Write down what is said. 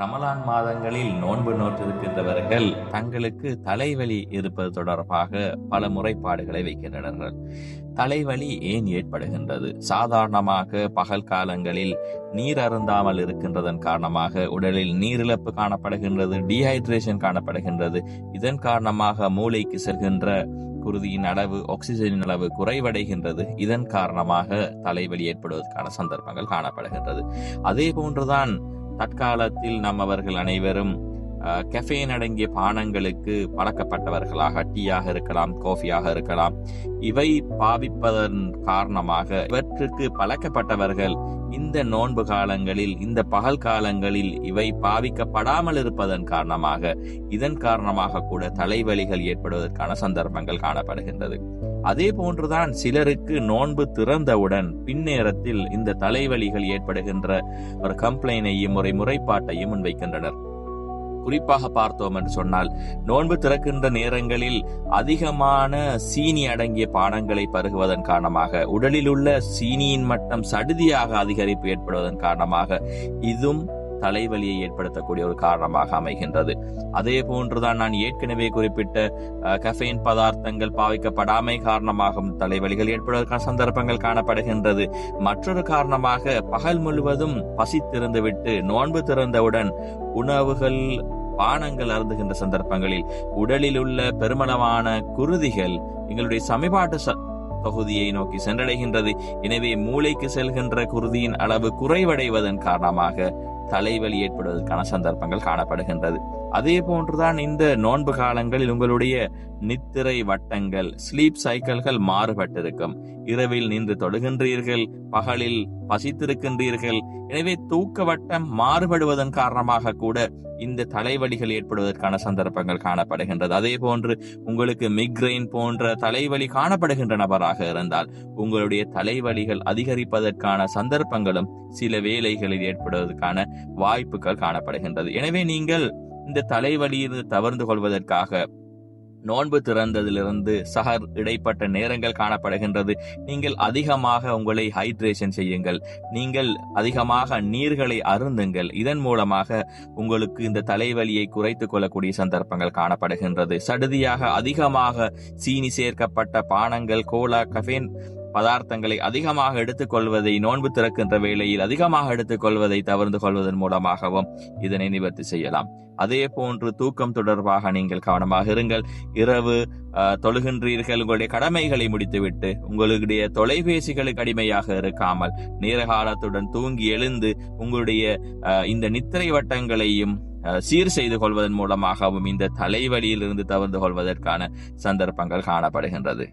ரமலான் மாதங்களில் நோன்பு நோற்றிருக்கின்றவர்கள் தங்களுக்கு தலைவலி இருப்பது தொடர்பாக பல முறைப்பாடுகளை வைக்கின்றனர். தலைவலி ஏன் ஏற்படுகின்றது? சாதாரணமாக பகல் காலங்களில் நீர் அருந்தாமல் இருக்கின்றதன் காரணமாக உடலில் நீரிழப்பு காணப்படுகின்றது, டீஹைட்ரேஷன் காணப்படுகின்றது. இதன் காரணமாக மூளைக்கு செல்கின்ற குருதியின் அளவு, ஆக்சிஜனின் அளவு குறைவடைகின்றது. இதன் காரணமாக தலைவலி ஏற்படுவதற்கான சந்தர்ப்பங்கள் காணப்படுகின்றது. அதே போன்றுதான் தற்காலத்தில் நம்மவர்கள் அனைவரும் கெஃபைன் அடங்கிய பானங்களுக்கு பழக்கப்பட்டவர்களாக, டீயாக இருக்கலாம், காஃபியாக இருக்கலாம், இவை பாவிப்பதன் காரணமாக இவற்றுக்கு பழக்கப்பட்டவர்கள் இந்த நோன்பு காலங்களில், இந்த பகல் காலங்களில் இவை பாவிக்கப்படாமல் இருப்பதன் காரணமாக, இதன் காரணமாக கூட தலைவலிகள் ஏற்படுவதற்கான சந்தர்ப்பங்கள் காணப்படுகின்றது. அதே போன்றுதான் சிலருக்கு நோன்பு திறந்தவுடன் பின்னேரத்தில் இந்த தலைவலிகள் ஏற்படுகின்ற ஒரு கம்ப்ளைனையும் ஒரு முறைப்பாட்டையும் முன்வைக்கின்றனர். குறிப்பாக பார்த்தோம் என்று சொன்னால், நோன்பு திறக்கின்ற நேரங்களில் அதிகமான சீனி அடங்கிய பானங்களை பருகுவதன் காரணமாக உடலில் உள்ள சீனியின் மட்டம் சடுதியாக அதிகரிப்பு ஏற்படுவதன் காரணமாக இதுவும் தலைவலியை ஏற்படுத்தக்கூடிய ஒரு காரணமாக அமைகின்றது. அதே போன்றுதான் நான் ஏற்கனவே குறிப்பிட்ட கஃபைன் பதார்த்தங்கள் பாவிக்கப்படாமை காரணமாகவும் தலைவலிகள் ஏற்படுவதற்கான சந்தர்ப்பங்கள் காணப்படுகின்றது. மற்றொரு காரணமாக பகல் முழுவதும் பசித்திருந்துவிட்டு நோன்பு திறந்தவுடன் உணவுகள், பானங்கள் அருந்துகின்ற சந்தர்ப்பங்களில் உடலில் உள்ள பெருமளவான குருதிகள் எங்களுடைய சமிபாட்டு தொகுதியை நோக்கி சென்றடைகின்றது. எனவே மூளைக்கு செல்கின்ற குருதியின் அளவு குறைவடைவதன் காரணமாக தலைவலி ஏற்படுவதற்கான சந்தர்ப்பங்கள் காணப்படுகின்றது. அதே போன்றுதான் இந்த நோன்பு காலங்களில் உங்களுடைய நித்திரை வட்டங்கள், ஸ்லீப் சைக்கிள்கள் மாறுபட்டிருக்கும். இரவில் நின்று தொடுகின்றீர்கள், பகலில் பசித்திருக்கின்றீர்கள். எனவே தூக்க வட்டம் மாறுபடுவதன் காரணமாக கூட இந்த தலைவலிகள் ஏற்படுவதற்கான சந்தர்ப்பங்கள் காணப்படுகின்றது. அதே போன்று உங்களுக்கு மிக்ரைன் போன்ற தலைவலி காணப்படுகின்ற நபராக இருந்தால் உங்களுடைய தலைவலிகள் அதிகரிப்பதற்கான சந்தர்ப்பங்களும் சில வேளைகளில் ஏற்படுவதற்கான வாய்ப்புகள் காணப்படுகின்றது. எனவே நீங்கள் இந்த தலைவலியை தவிர்த்து கொள்வதற்காக நோன்பு திறந்ததிலிருந்து சஹர் இடைப்பட்ட நேரங்கள் காணப்படுகின்றது. நீங்கள் அதிகமாக உங்களை ஹைட்ரேஷன் செய்யுங்கள், நீங்கள் அதிகமாக நீர்களை அருந்துங்கள். இதன் மூலமாக உங்களுக்கு இந்த தலைவலியை குறைத்துக் கொள்ளக்கூடிய சந்தர்ப்பங்கள் காணப்படுகின்றது. சடுதியாக அதிகமாக சீனி சேர்க்கப்பட்ட பானங்கள், கோலா, கஃபைன் பதார்த்தங்களை அதிகமாக எடுத்துக்கொள்வதை, நோன்பு திறக்கின்ற வேளையில் அதிகமாக எடுத்துக்கொள்வதை தவிர்த்து கொள்வதன் மூலமாகவும் இதனை நிவர்த்தி செய்யலாம். அதே போன்று தூக்கம் தொடர்பாக நீங்கள் கவனமாக இருங்கள். இரவு தொழுகின்றீர்கள், உங்களுடைய கடமைகளை முடித்துவிட்டு உங்களுடைய தொலைபேசிகளுக்கு அடிமையாக இருக்காமல் நேரகாலத்துடன் தூங்கி எழுந்து உங்களுடைய இந்த நித்திரை வட்டங்களையும் சீர் செய்து கொள்வதன் மூலமாகவும் இந்த தலைவலியில் இருந்து தவிர்த்து கொள்வதற்கான சந்தர்ப்பங்கள் காணப்படுகின்றது.